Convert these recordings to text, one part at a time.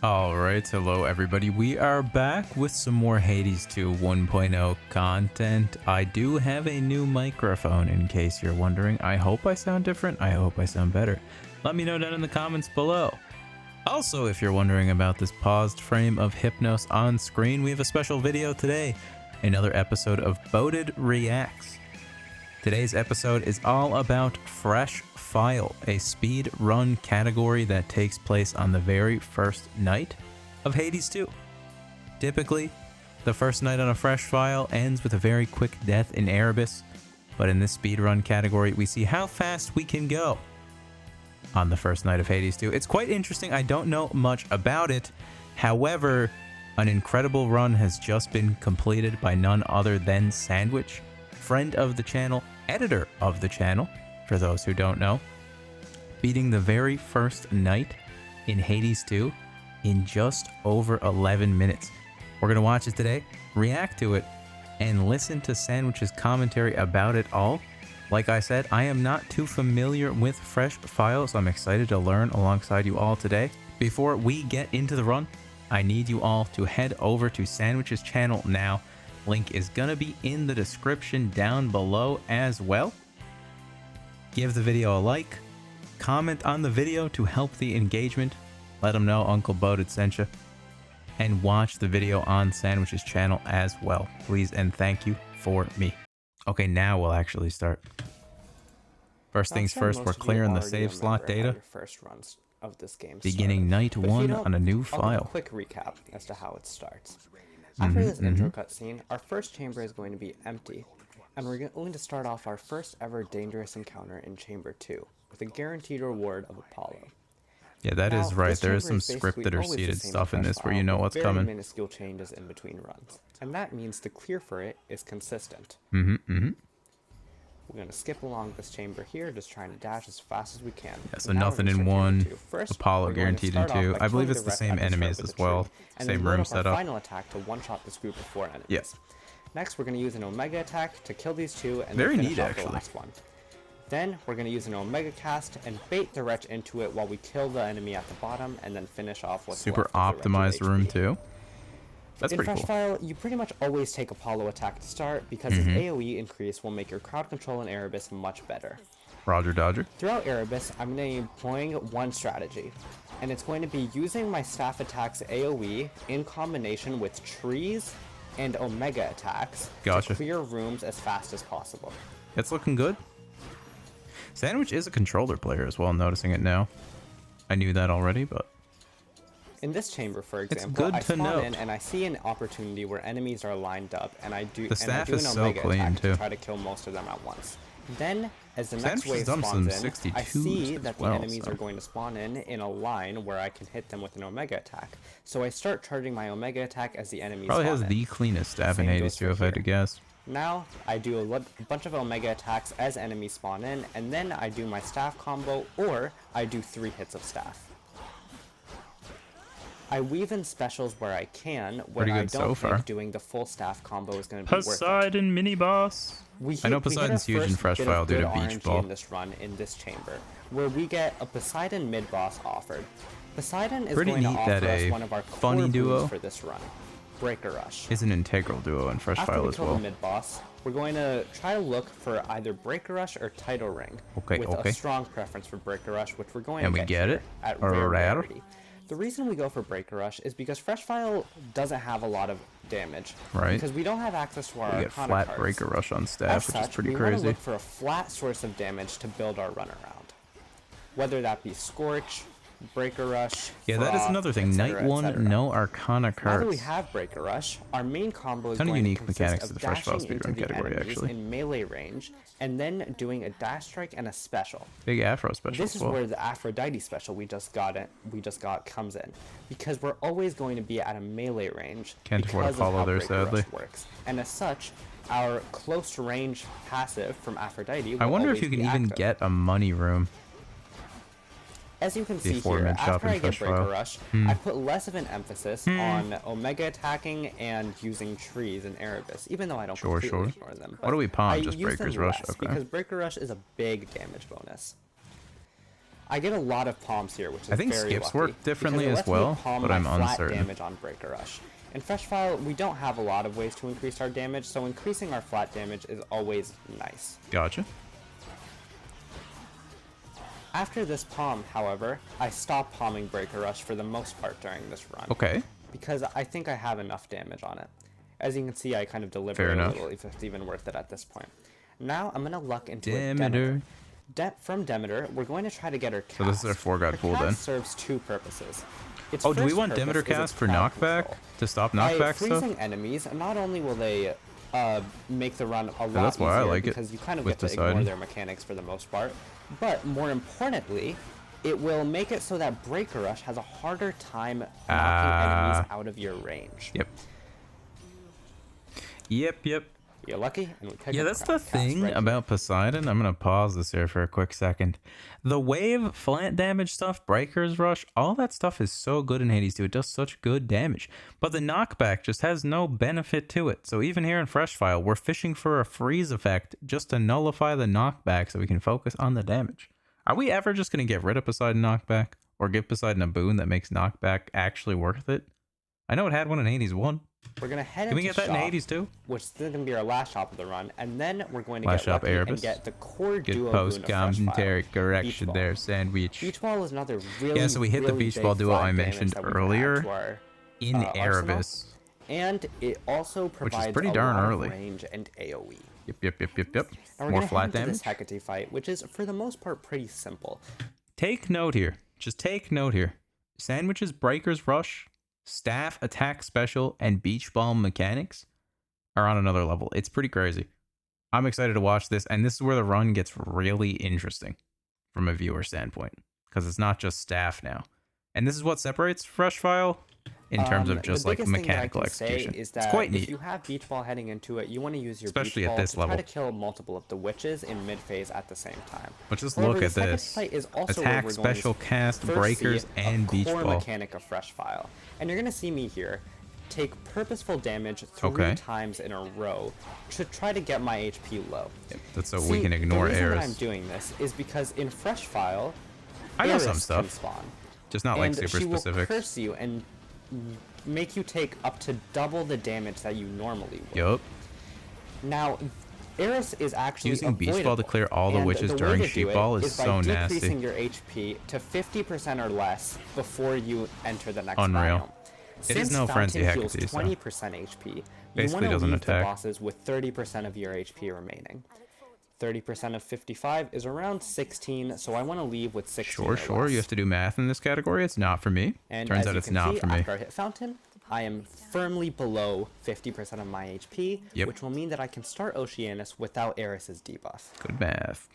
Alright, hello everybody. We are back with some more Hades 2 1.0 content. I do have a new microphone in case you're wondering. I hope I sound different. I hope I sound better. Let me know down in the comments below. Also, if you're wondering about this paused frame of Hypnos on screen, we have a special video today. Another episode of Boated Reacts. Today's episode is all about Fresh File, a speed run category that takes place on the very first night of Hades 2. Typically, the first night on a Fresh File ends with a very quick death in Erebus, but in this speed run category, we see how fast we can go on the first night of Hades 2. It's quite interesting. I don't know much about it. However, an incredible run has just been completed by none other than Sandwich, friend of the channel, editor of the channel, for those who don't know, beating the very first night in Hades 2 in just over 11 minutes. We're going to watch it today, react to it, and listen to Sandwich's commentary about it all. Like I said, I am not too familiar with Fresh File, so I'm excited to learn alongside you all today. Before we get into the run, I need you all to head over to Sandwich's channel now. Link is gonna be in the description down below as well. Give the video a like, comment on the video to help the engagement, let them know Uncle Boated sent you, and watch the video on Sandwich's channel as well. Please and thank you for me. Okay, now we'll actually start. First things first, we're clearing the save slot data. First runs of this game beginning night one on a new file. I'll give a quick recap as to how it starts. After this intro cutscene, our first chamber is going to be empty, and we're going to start off our first ever dangerous encounter in Chamber 2, with a guaranteed reward of Apollo. Yeah, that is right. There is some scripted or seeded stuff in this where you know what's coming. Very minuscule changes in between runs, and that means the clear for it is consistent. We're going to skip along this chamber here, just trying to dash as fast as we can. Yeah, so nothing in one, Apollo guaranteed in two. I believe it's the same enemies as well, same room setup. Final attack to one-shot this group of 4 enemies. Yes. Next, we're going to use an Omega attack to kill these 2 and very then finish neat, off actually. the last one. Then, we're going to use an Omega cast and bait the wretch into it while we kill the enemy at the bottom and then finish off what's super optimized room too. That's pretty cool. In Fresh File, you pretty much always take Apollo attack to start because his AoE increase will make your crowd control in Erebus much better. Roger Dodger. Throughout Erebus, I'm going to be employing one strategy, and it's going to be using my staff attacks AoE in combination with trees and Omega attacks to clear rooms as fast as possible. It's looking good. Sandwich is a controller player as well, I'm noticing it now. I knew that already, but... In this chamber, for example, I spawn in and I see an opportunity where enemies are lined up, and I do an Omega attack to try to kill most of them at once. Then, as the next wave spawns in, I see that the enemies are going to spawn in a line where I can hit them with an Omega attack. So I start charging my Omega attack as the enemies spawn in. Probably has the cleanest staff in Hades 2, if I had to guess. Now, I do a bunch of Omega attacks as enemies spawn in, and then I do my staff combo, or I do 3 hits of staff. I weave in specials where I can, where I don't think doing the full staff combo is going to be worth it. Poseidon mini boss. I know Poseidon's huge in Fresh File due to Beach Ball. In this run in this chamber, where we get a Poseidon mid boss offered. Poseidon is going to offer us one of our core boosts for this run, Breaker Rush. Is an integral duo in Fresh File as well. After we kill the mid boss, we're going to try to look for either Breaker Rush or Title Ring, with a strong preference for Breaker Rush, which we're going to get it at rare rarity. The reason we go for Breaker Rush is because Fresh File doesn't have a lot of damage. Right. Because we don't have access to our Arcana cards. We get flat Breaker Rush on staff, which is pretty crazy. We want to look for a flat source of damage to build our run around. Whether that be Scorch, Breaker Rush, yeah, that is another thing. Night 1, no Arcana cards. Now that we have Breaker Rush, our main combo is going to consist of dashing into the enemies in melee range, and then doing a dash strike and a special. Big Afro special. This is where the Aphrodite special we just got comes in, because we're always going to be at a melee range. Can't afford to follow there, sadly. Works. And as such, our close range passive from Aphrodite. I wonder if you can even get a money room. As you can see here, after I get Breaker Rush, I put less of an emphasis on Omega attacking and using trees in Erebus, even though I don't completely ignore them. What do we palm? Just Breaker's Rush? Okay. Because Breaker Rush is a big damage bonus. I get a lot of palms here, which is very I think skips lucky, work differently as well, but I'm uncertain. Damage on Breaker Rush. In Fresh File, we don't have a lot of ways to increase our damage, so increasing our flat damage is always nice. Gotcha. After this palm, however, I stop palming Breaker Rush for the most part during this run. Okay. Because I think I have enough damage on it. As you can see, I kind of deliver a little, if it's even worth it at this point. Now, I'm going to luck into Demeter. From Demeter, we're going to try to get her cast. So this is our 4-god pool then? Serves two purposes. Oh, do we want Demeter cast for knockback? To stop knockback stuff? By freezing enemies, not only will they make the run a lot easier, I like because you kind of get to ignore their mechanics for the most part, but more importantly, it will make it so that Breaker Rush has a harder time knocking enemies out of your range. Yep. You're lucky. And we that's the thing about Poseidon. I'm going to pause this here for a quick second. The wave, flat damage stuff, Breakers Rush, all that stuff is so good in Hades 2. It does such good damage. But the knockback just has no benefit to it. So even here in Fresh File, we're fishing for a freeze effect just to nullify the knockback so we can focus on the damage. Are we ever just going to get rid of Poseidon knockback? Or give Poseidon a boon that makes knockback actually worth it? I know it had one in Hades 1. We're going to head into Can we get that in Hades 2? Which is going to be our last shop of the run. And then we're going to get the core good duo post-commentary correction there, Sandwich. Beach Ball is another really, so we hit the Beach Ball duo I mentioned earlier in Erebus. And it also provides pretty darn early range and AoE. Yep. Now More flat damage. This Hecate fight, which is for the most part pretty simple. Take note here. Just take note here. Sandwich's Breakers Rush, Staff Attack Special, and Beach Ball mechanics are on another level. It's pretty crazy. I'm excited to watch this, and this is where the run gets really interesting from a viewer standpoint, because it's not just staff now. And this is what separates Fresh File in terms of just like mechanical execution. Is that it's quite neat. If you have Beach Ball heading into it, you want to use your Especially Beach Ball at this level. Try to kill multiple of the witches in mid-phase at the same time. But just look at this. Attack, special, cast, breakers, and Beach Ball. Mechanic of Fresh File. And you're going to see me here take purposeful damage 3 times in a row to try to get my HP low. Yep, that's so we can ignore errors. The reason I'm doing this is because in Fresh File, I know some stuff. Can spawn. Just not like super specific. She will curse you and make you take up to double the damage that you normally would. Yup. Now, Eris is actually using Beach Ball to clear all the witches during Sheep Ball is so nasty. Decreasing your HP to 50% or less before you enter the next Unreal. biome. It is no frenzy heals 20% HP. Basically doesn't attack. The bosses with 30% of your HP remaining. 30% of 55 is around 16, so I want to leave with 16. Sure. You have to do math in this category. It's not for me. And turns out it's not for me. After I hit Fountain, I am firmly below 50% of my HP, which will mean that I can start Oceanus without Eris's debuff. Good math.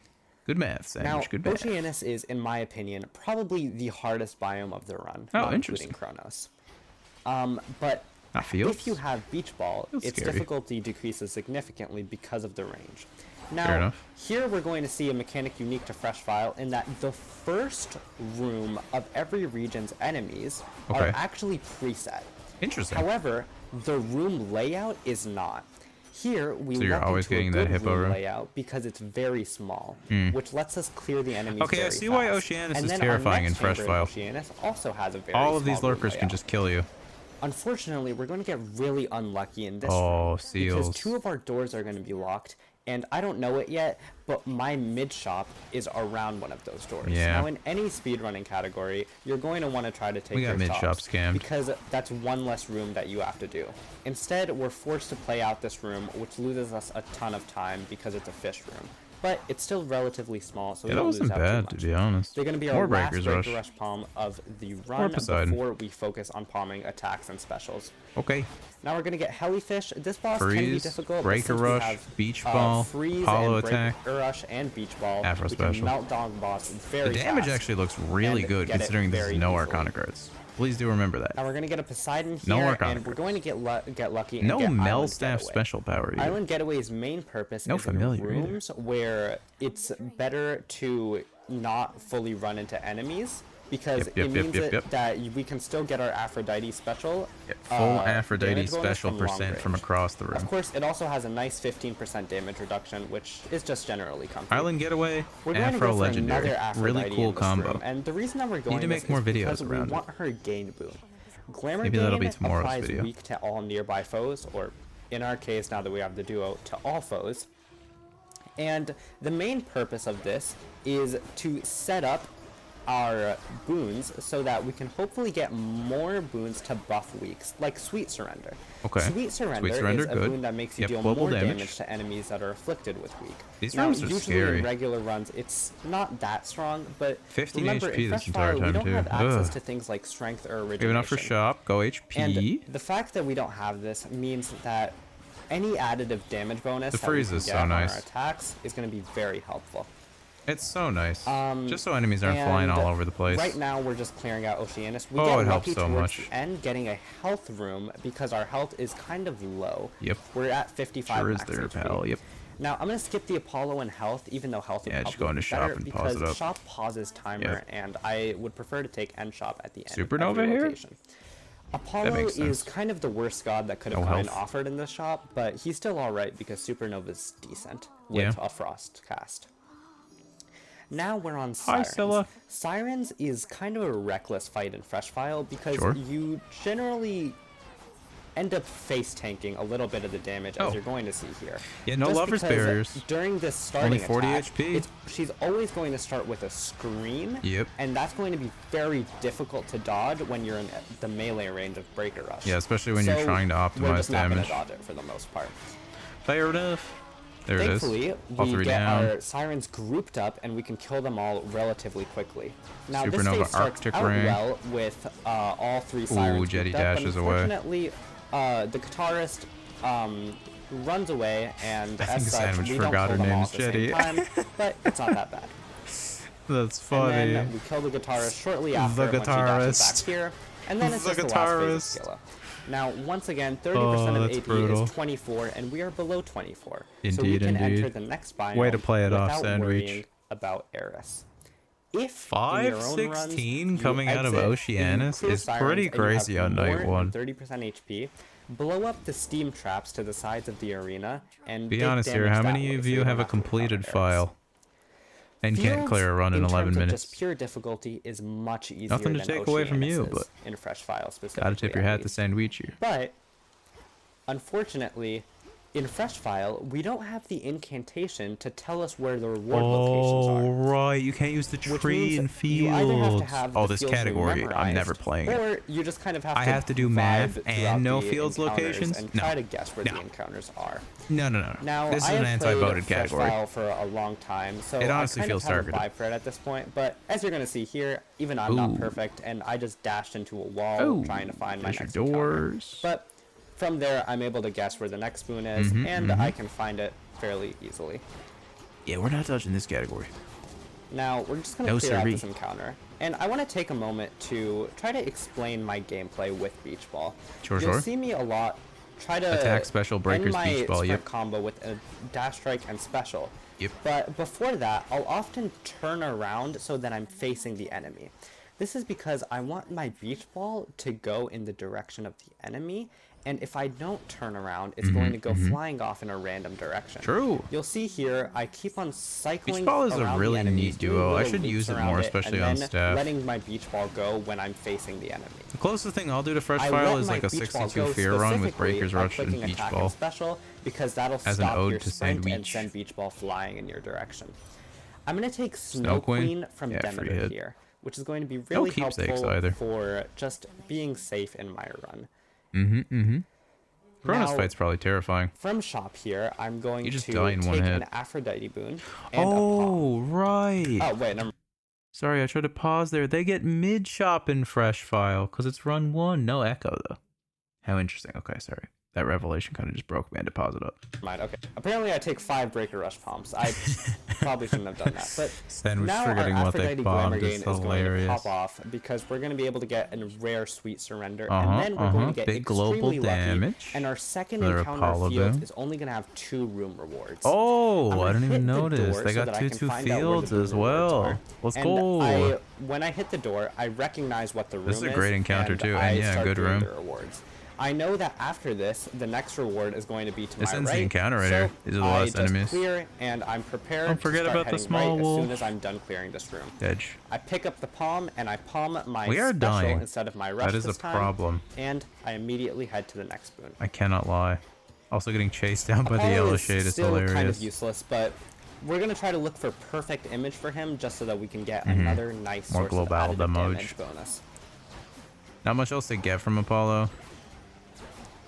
Good math, Sandwich. Good math. Oceanus is, in my opinion, probably the hardest biome of the run, including Chronos. But if you have Beach Ball, its difficulty decreases significantly because of the range. Now, here we're going to see a mechanic unique to Fresh File in that the first room of every region's enemies are actually preset. Interesting. However, the room layout is not. Here, we so you're always getting that hippo room layout because it's very small, which lets us clear the enemies I see why Oceanus is terrifying in Fresh File. Oceanus also has a very all of these lurkers can just kill you. Unfortunately, we're going to get really unlucky in this room, because 2 of our doors are going to be locked, and I don't know it yet, but my mid-shop is around one of those doors. Now, in any speedrunning category, you're going to want to try to take your mid-shop scammed because that's one less room that you have to do. Instead, we're forced to play out this room, which loses us a ton of time because it's a fish room. But it's still relatively small, so we don't lose out too much. That wasn't bad, to be honest. They're going to be our last Breaker Rush palm of the run before we focus on palming attacks and specials. Okay. Now we're going to get Helifish. This boss can be difficult. Breaker Rush, Beach Ball, Hollow Attack, Breaker Rush, and Beach Ball. Afro Special. Melt Dog boss very The damage actually looks really good considering this is no Arcana cards. Please do remember that. Now we're going to get a Poseidon here, and we're going to get lucky and get Mel Staff special power. Island Getaway's main purpose is in rooms where it's better to not fully run into enemies, because it means that we can still get our Aphrodite special. Full Aphrodite special percent from across the room. Of course, it also has a nice 15% damage reduction, which is just generally comfy. Island Getaway, Afro Legendary, really cool combo. And the reason that we're going to make more videos around we want her gain boon. Glamour Maybe that'll be tomorrow's applies video. weak to all nearby foes, or in our case, now that we have the duo, to all foes. And the main purpose of this is to set up our boons so that we can hopefully get more boons to buff weaks, like Sweet Surrender. Okay. Sweet Surrender is a boon that makes you deal more damage to enemies that are afflicted with weak. These runs are scary. In regular runs, it's not that strong, but 15 remember, HP this entire time, we don't too. have access to things like strength or origination. Giving up for shop, go HP. And the fact that we don't have this means that any additive damage bonus the freeze is so nice. on our attacks is going to be very helpful. It's so nice. Just so enemies aren't flying all over the place. Right now, we're just clearing out Oceanus. We get lucky towards the end, getting a health room because our health is kind of low. Yep. We're at 55 sure max is there, HP. pal. Yep. Now, I'm going to skip the Apollo and health, even though health would just go into shop and pause it up. Shop pauses timer, and I would prefer to take end shop at the end Supernova of every here? Location. Apollo is kind of the worst god that could have been offered in this shop, but he's still alright because Supernova's decent with a frost cast. Now we're on Sirens. Hi, Scylla. Sirens is kind of a reckless fight in Fresh File because you generally end up face tanking a little bit of the damage as you're going to see here. Yeah, no lovers barriers. During this starting only 40 attack, HP. She's always going to start with a scream. Yep. And that's going to be very difficult to dodge when you're in the melee range of Breaker Rush. Yeah, especially when you're trying to optimize we're just damage. Not gonna dodge it for the most part. Fair enough. There Thankfully, it is. we get our Sirens grouped up and we can kill them all relatively quickly. Now, this phase starts out well with all three Sirens Jetty grouped up, dashes but unfortunately, the guitarist runs away, and as such, we don't kill them all at the same time, but it's not that bad. That's funny. And then we kill the guitarist shortly after once he dashes back here, and then it's just the last phase of Scylla. Now, once again, 30% of AP is 24, and we are below 24. So we can enter the next biome way to play it off, without Sandwich. worrying about Eris. If 516 coming out of Oceanus is pretty crazy on night 1. 30% HP. Blow up the steam traps to the sides of the arena, and be honest here, how many of you have a completed file and can't clear a run in 11 minutes? Just pure difficulty is much easier. Nothing to take away from you, but in Fresh File specifically. Gotta tip your hat to Sandwich here. But unfortunately, in Fresh File, we don't have the incantation to tell us where the reward locations are. Oh, right. You can't use the tree and fields. This category, I'm never playing it. Or you just kind of have to have to do math and know fields locations? And try to guess where the encounters are. No. Now, this is an anti-voted category. File for a long time, so it honestly feels targeted. I kind of have a vibe for it at this point, but as you're going to see here, even I'm not perfect, and I just dashed into a wall trying to find my next encounter. But from there, I'm able to guess where the next spoon is, and I can find it fairly easily. Yeah, we're not touching this category. Now, we're just going to clear out this encounter. And I want to take a moment to try to explain my gameplay with Beach Ball. You'll see me a lot try to attack, special, breakers, Beach Ball, combo with a dash strike and special. Yep. But before that, I'll often turn around so that I'm facing the enemy. This is because I want my Beach Ball to go in the direction of the enemy, and if I don't turn around, it's going to go flying off in a random direction. True. You'll see here, I keep on cycling Beach Ball is a really neat duo. I should use it more, it, especially and on then staff. letting my Beach Ball go when I'm facing the enemy. The closest thing I'll do to Fresh File is like a 62 fear run with Breakers Rush and Beach Ball. Special, because that'll as an stop ode your to sprint and Sandwich. send Beach Ball flying in your direction. I'm going to take Snow Queen from Demeter here, which is going to be really helpful for just being safe in my run. Chronos fight's probably terrifying. From shop here, I'm going to take an Aphrodite boon and right. Oh, wait, sorry, I tried to pause there. They get mid-shop in Fresh File, because it's run 1. No echo, though. How interesting. Okay, sorry. That revelation kind of just broke me. I deposit up. Mind. Okay. Apparently, I take 5 Breaker Rush pumps. I probably shouldn't have done that. But Sandwich now forgetting our what they Aphrodite bombed Glamour is Gain is going to pop hilarious. off because we're going to be able to get a rare Sweet Surrender, and then we're going to get big global damage. Lucky, and our second encounter field is only going to have 2 room rewards. Oh, I didn't even notice. They got 2 fields as well. Let's go. When I hit the door, I recognize what the room is. This is a great encounter too, and yeah, good room. I know that after this, the next reward is going to be to my right. This ends the encounter right here. These are the last enemies. Clear, and I'm prepared Don't forget about the small wolf. as soon as I'm done clearing this room. Edge. I pick up the palm, and I palm my we are special dying. instead of my rush That is this a time, problem. And I immediately head to the next boon. I cannot lie. Also getting chased down by the yellow shade is hilarious. Still kind of useless, but we're going to try to look for perfect image for him just so that we can get another nice more source global of damage bonus. Not much else to get from Apollo.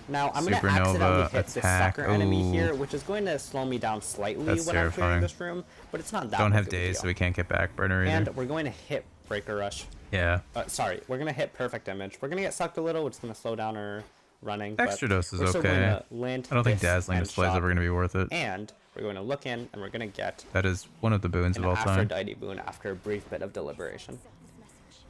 Now, I'm going to accidentally hit this sucker enemy here, which is going to slow me down slightly when I'm clearing this room, but it's not that Don't have days, so we can't get back burner either. And we're going to hit Breaker Rush. Yeah. Sorry, we're going to hit Perfect Image. We're going to get sucked a little, which is going to slow down our running. Extra dose is okay. I don't think dazzling display is ever going to be worth it. And we're going to look in, and we're going to get... That is one of the boons of all time. Aphrodite boon after a brief bit of deliberation.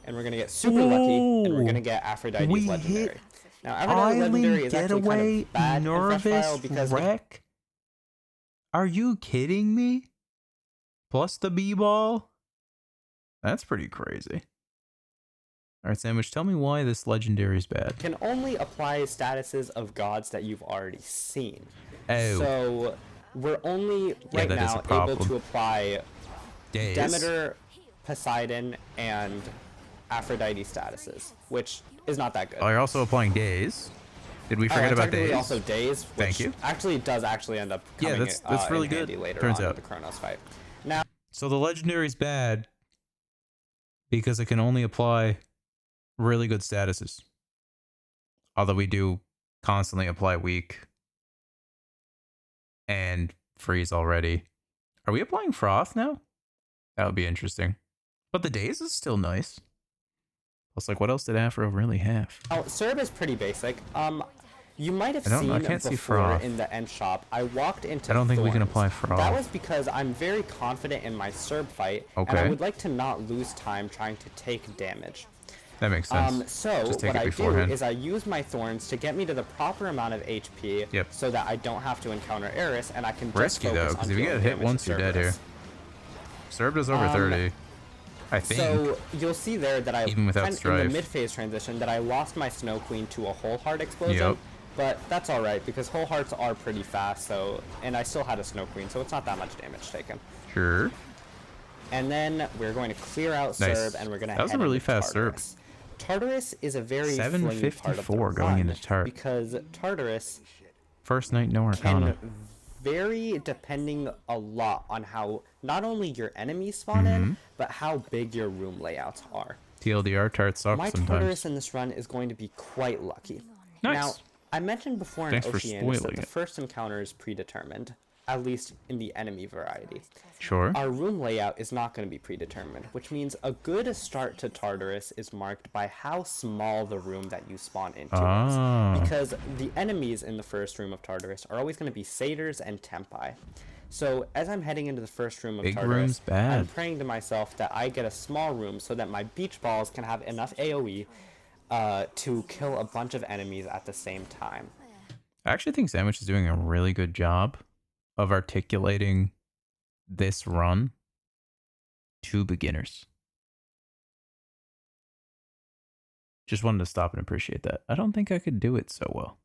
And we're going to get super lucky, and we're going to get Aphrodite's Legendary. Now, Aphrodite Legendary is actually kind of bad in Fresh File because... Wreck? Are you kidding me? Plus the B-ball? That's pretty crazy. Alright, Sandwich, tell me why this Legendary is bad. Can only apply statuses of gods that you've already seen. Oh. So, we're only right now able to apply Demeter, Poseidon, and Aphrodite statuses, which is not that good. Oh, you're also applying days. Did we forget about days? Also days, which Thank you. Actually does end up coming that's really good. Later Turns on out in the Chronos fight. Now, so the Legendary is bad because it can only apply really good statuses. Although we do constantly apply weak and freeze already. Are we applying froth now? That would be interesting. But the days is still nice. Plus, like, what else did Afro really have? Oh, Serb is pretty basic. You might have seen before in the end shop, I walked into I don't think Thorns. We can apply froth. That was because I'm very confident in my Serb fight, and I would like to not lose time trying to take damage. That makes sense. So what I do is I use my Thorns to get me to the proper amount of HP so that I don't have to encounter Eris, and I can just risky though, because if you get hit once, you're dead here. Serb does over 30. I think. So you'll see there that I even without Strife. In the mid-phase transition that I lost my Snow Queen to a Whole Heart explosion. But that's all right because Whole Hearts are pretty fast. And I still had a Snow Queen, so it's not that much damage taken. Sure. And then we're going to clear out Serb, and we're going to head into Tartarus. That was a really fast Serb. Tartarus is a very 754 going into Tart because Tartarus first night no Arcana. Can vary depending a lot on how not only your enemies spawn in, but how big your room layouts are. TLDR, Tart sucks My sometimes. Tartarus in this run is going to be quite lucky. Nice. Now, I mentioned before in Oceanus that the first encounter is predetermined, at least in the enemy variety. Sure. Our room layout is not going to be predetermined, which means a good start to Tartarus is marked by how small the room that you spawn into is. Because the enemies in the first room of Tartarus are always going to be Satyrs and Tempi. So as I'm heading into the first room of Tartarus, I'm praying to myself that I get a small room so that my beach balls can have enough AoE to kill a bunch of enemies at the same time. I actually think Sandwich is doing a really good job of articulating this run to beginners. Just wanted to stop and appreciate that. I don't think I could do it so well.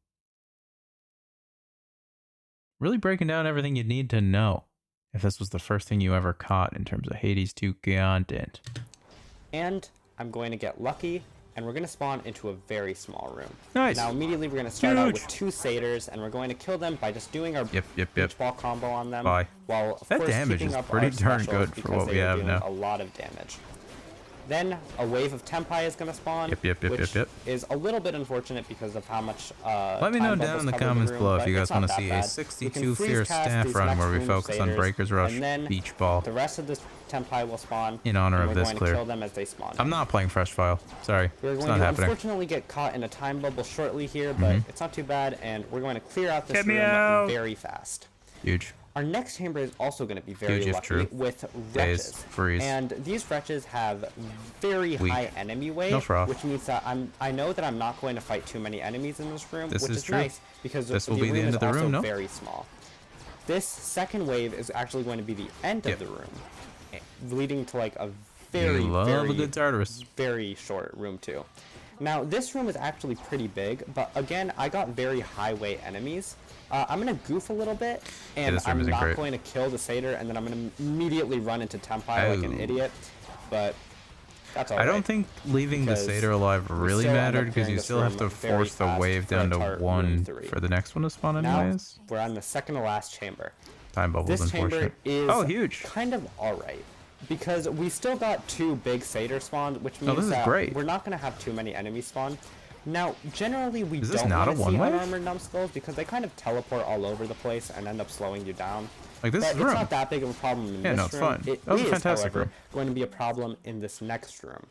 Really breaking down everything you need to know if this was the first thing you ever caught in terms of Hades 2 content. And I'm going to get lucky, and we're going to spawn into a very small room. Nice. Now immediately we're going to start out with 2 Satyrs, and we're going to kill them by just doing our beach ball combo on them. While of that course damage keeping is up pretty our darn good for what we have now. A lot of damage. Then a wave of Tempai is going to spawn, which is a little bit unfortunate because of how much Let me know down in the comments below if you guys want to see a 62 Fierce staff run where we focus on Breaker's Rush, Beach Ball. The rest of this Tempai will spawn in honor of this clear. clear. Kill them as they spawn. I'm not playing Fresh File. Sorry, it's not happening. Unfortunately get caught in a time bubble shortly here, but it's not too bad, and we're going to clear out this room very fast. Huge. Our next chamber is also going to be very lucky with wretches. And these wretches have very high enemy wave, which means that I know that I'm not going to fight too many enemies in this room, which is nice because this will be the end of the room, very small. This second wave is actually going to be the end of the room, leading to like a very short room too. Now this room is actually pretty big, but again I got very high weight enemies. I'm going to goof a little bit, and I'm not going to kill the Satyr, and then I'm going to immediately run into Tempai like an idiot, but that's all right. I don't think leaving the Satyr alive really mattered, because you still have to force the wave down to 1 for the next one to spawn anyways. Now, we're on the second to last chamber. Time bubbles, unfortunate. This chamber is huge. Kind of alright, because we still got 2 big Satyr spawned, which means that we're not going to have too many enemies spawn. Now, generally, we don't want to see unarmored numbskulls because they kind of teleport all over the place and end up slowing you down. Like this but it's not that big of a problem in this room. It's fine. It that was is, a fantastic however, room. going to be a problem in this next room.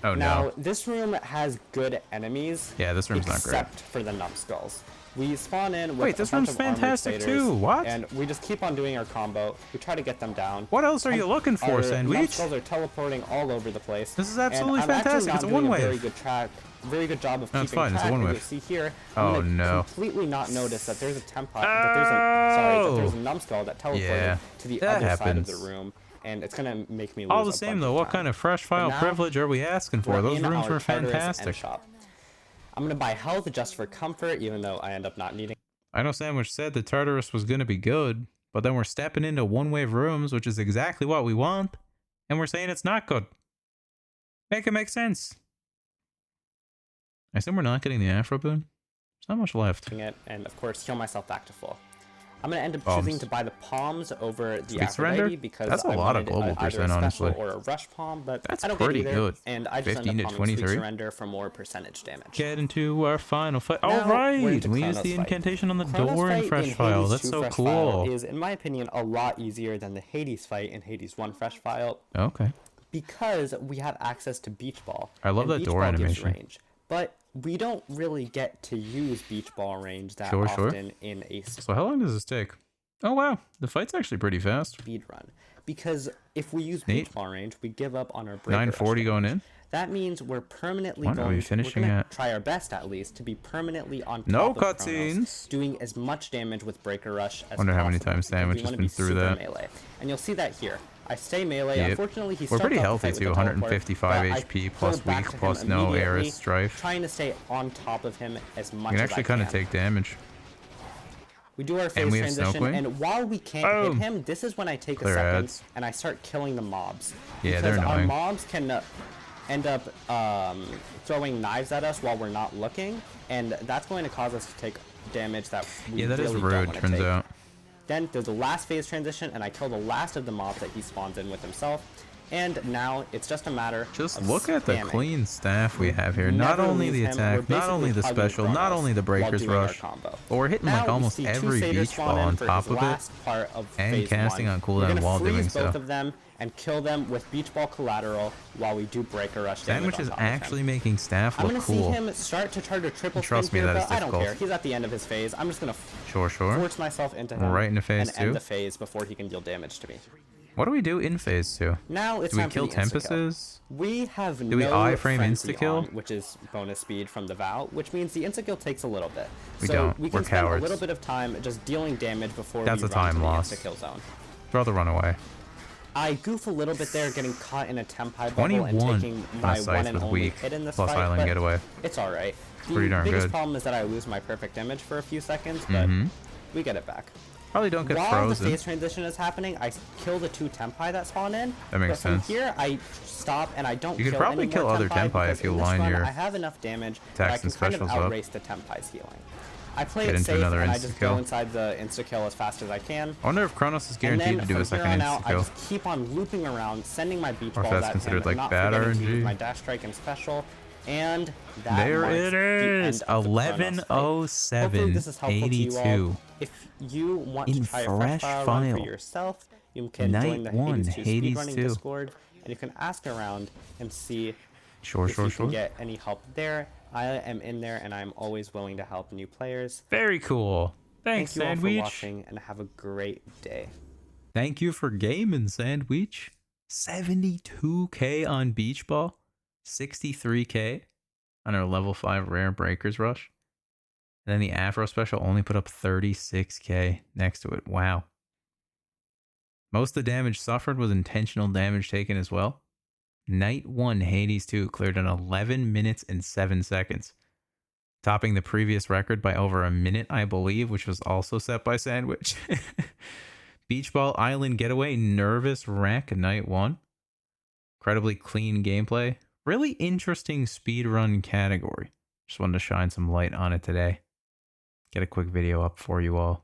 Oh, now, this room has good enemies. Yeah, this room's not great. Except for the numbskulls. We spawn in with Wait, this room's fantastic too. What? And we just keep on doing our combo. We try to get them down. What else are you looking for, Sandwich? Numbskulls are teleporting all over the place. This is absolutely fantastic. It's a one-way. Very good job of keeping track. It's a one-way. You see here, I'm gonna completely not notice that there's a that there's a numbskull that teleported to the other side of the room. And it's gonna make me lose all the same though. What kind of fresh file privilege are we asking for? Those rooms were fantastic. I'm gonna buy health just for comfort, even though I end up not needing. I know Sandwich said the Tartarus was gonna be good, but then we're stepping into one-wave rooms, which is exactly what we want, and we're saying it's not good. Make it make sense. I assume we're not getting the Afro boon. There's not much left. And of course, heal myself back to full. I'm going to end up choosing to buy the palms over the Aphrodite because that's a lot of global percent, honestly. Or a rush palm, but that's I don't pretty get either, good. And I just 15 end up to 23 surrender for more percentage damage. Get into our final fight. All right, we use the incantation on the door in Fresh File. That's so cool. Is in my opinion a lot easier than the Hades fight in Hades 1 Fresh File. Okay. Because we have access to Beach Ball. I love that door animation. Range, but we don't really get to use Beach Ball range that often in a. So how long does this take? Oh wow, the fight's actually pretty fast. Speed run, because if we use Beach Ball range, we give up on our breaker. 940 going in. That means we're permanently try our best at least to be permanently on top of Chronos, doing as much damage with breaker rush as wonder how many times Sandwich has been through that. Melee. And you'll see that here. I stay melee. Unfortunately, we're pretty healthy too. 155 HP plus weak plus no Ares Strife. Trying to stay on top of him as much. You can actually kind of take damage. We do our phase transition, and while we can't hit him, this is when I take a second and I start killing the mobs. Yeah, they're annoying. Our mobs can end up throwing knives at us while we're not looking, and that's going to cause us to take damage that we that really is rude, turns out. Then there's the last phase transition, and I kill the last of the mobs that he spawns in with himself. And now it's just a matter of look at the clean staff we have here. Not only the attack, not only the special, not only the breaker's rush, but we're hitting like almost every beach ball on top of it, and casting on cooldown while doing so. Both of them and kill them with beach ball collateral while we do breaker rush damage. Sandwich is actually making staff look cool. I'm gonna see him start to target triple spin here, but I don't care. He's at the end of his phase. I'm just gonna force myself into him right into phase and end the phase before he can deal damage to me. What do we do in phase 2? Now it's do we kill Tempestuses? We have do we iframe insta-kill? Which is bonus speed from the Vow, which means the insta-kill takes a little bit. We don't. We can We're spend cowards. a little bit of time just dealing damage before we run to the insta-kill zone. Rather run away. I goof a little bit there, getting caught in a Tempai bubble and taking my one and only hit in this fight, island getaway. It's alright. Pretty darn good. The biggest good. problem is that I lose my perfect image for a few seconds, but we get it back. Probably don't get frozen. While the phase transition is happening, I kill the 2 Tempai that spawn in. That makes sense. From here, I stop and I don't kill You could probably kill other Tempai if you line your I have enough damage that I can kind of outrace the Tempai's healing. I play it safe and I just go inside the insta-kill as fast as I can. I wonder if Chronos is guaranteed to do a second insta-kill. I just keep on looping around, sending my beach balls at him, considered like bad RNG. My dash strike and special, and that there it is, 11:07 82. If you want to try a fresh file run for yourself, you can join the Hades 2 speedrunning Discord, and you can ask around and see if you can get any help there. I am in there, and I'm always willing to help new players. Very cool. Thanks, Sandwich. Thank you all for watching, and have a great day. Thank you for gaming, Sandwich. 72k on Beach Ball, 63k on our level 5 Rare Breakers Rush. And then the Afro Special only put up 36k next to it. Wow. Most of the damage suffered was intentional damage taken as well. Night 1 Hades 2 cleared in 11 minutes and 7 seconds, topping the previous record by over a minute, I believe, which was also set by Sandwich. Beach Ball Island Getaway Nervous Wreck Night 1. Incredibly clean gameplay. Really interesting speedrun category. Just wanted to shine some light on it today. Get a quick video up for you all.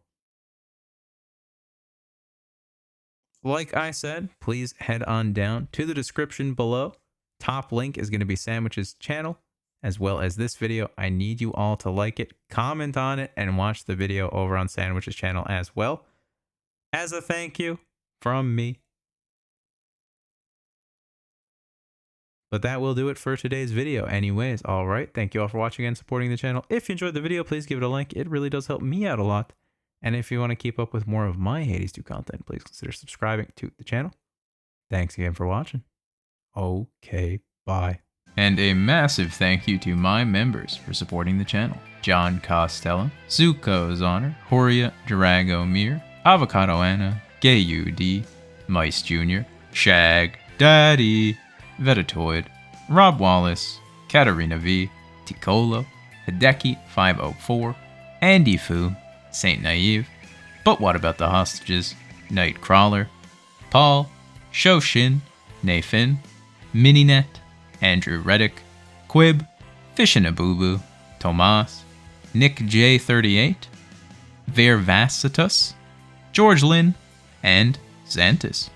Like I said, please head on down to the description below. Top link is going to be Sandwich's channel, as well as this video. I need you all to like it, comment on it, and watch the video over on Sandwich's channel as well, as a thank you from me. But that will do it for today's video anyways. All right, thank you all for watching and supporting the channel. If you enjoyed the video, please give it a like. It really does help me out a lot. And if you want to keep up with more of my Hades 2 content, please consider subscribing to the channel. Thanks again for watching. Okay, bye. And a massive thank you to my members for supporting the channel. John Costello, Zuko's Honor, Horia Dragomir, Avocado Anna, Gay UD, Mice Jr., Shag, Daddy, Vetatoid, Rob Wallace, Katarina V, Ticolo, Hideki 504, Andy Fu, Saint Naive, But What About the Hostages, Nightcrawler, Paul, Shoshin, Nathan, Mininet, Andrew Reddick, Quib, Fishin' Tomas, Nick J38, Vervacitus, George Lynn, and Xantus.